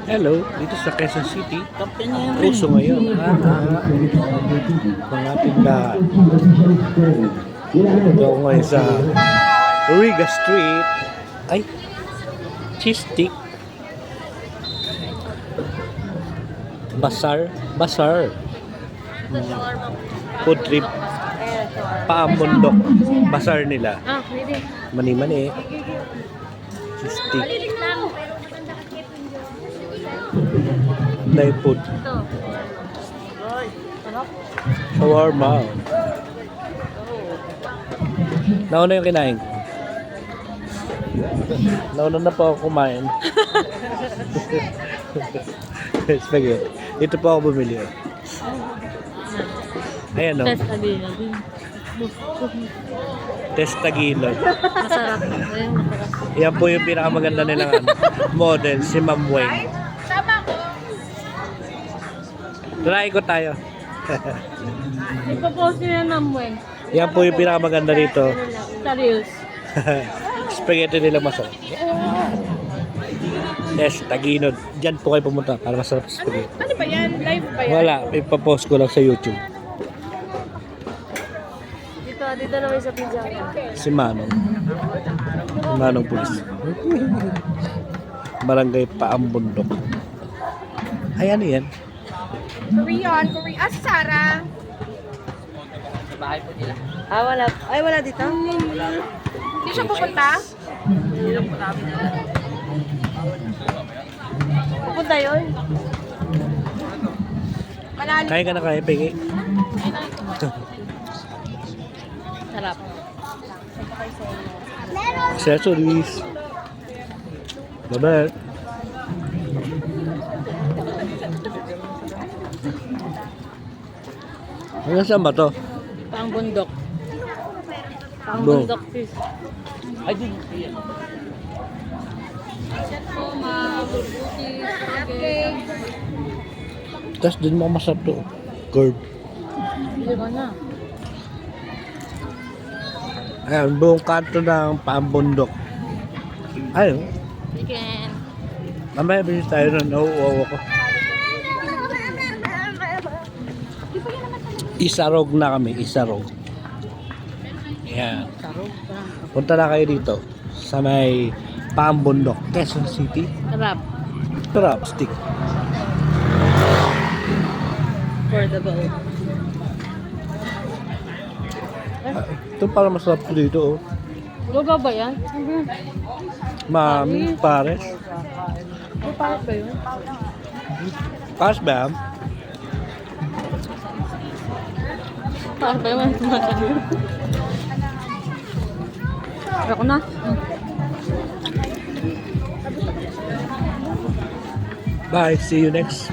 Hello, dito sa Quezon City. Puso ngayon mga tindahan. Ito ako ngayon sa Riga Street. Ay, cheese stick. Basar. Food trip. Paambundok. Basar nila. Mani-mani. Cheese stick. Thai food. Shawarma. Nauna yung kinain ko. Nauna na po ako kumain. Spaghetti. Dito po ako bumili. Ayan o. Testagilod. Masarap. Yan po yung pinakamaganda nilang model, si Ma'am Weng. Try ko tayo. Ipopost niya ng Weng. Yan po yung pinakamaganda dito. Sa Reels. Spaghetti nila masarap. Yes, Taginod. Diyan po kayo pumunta para masarap sa spaghetti. Ano ba yan? Live ba yan? Wala, ipapost ko lang sa YouTube. Dito naman sa pizza. Si Manong. Si Manong Pulis. Barangay Paambundok. Ay, ano yan? Korean. Si Sarah. Wala. Ay, wala dito? Hindi siya pupunta? Hindi lang po namin. Pupunta yun? Malalim. Kaya ka na kaya, Pegi. Sarap. Accessories. Babel. Hanggang saan ba to? Pang bundok. Pang bundok sis. Ay, di. Tapos din mo masarap to. Curd. Hindi ba na? Ayan, buong kanto ng Paambundok. Ayun. Chicken. Mamaya bilis tayo nun. Nauuwaw ako. Isarog na kami. Isarog. Ayan. Punta na kayo dito. Sa may Paambundok. Quezon City. Sarap. Sarap. Stick. Affordable. Ito para masarap to dito. Oh. Lugaw ba yan? Mami, pares. Pares ba yun? Pares ba yan? Pares ba yun? Ako na. Bye. See you next.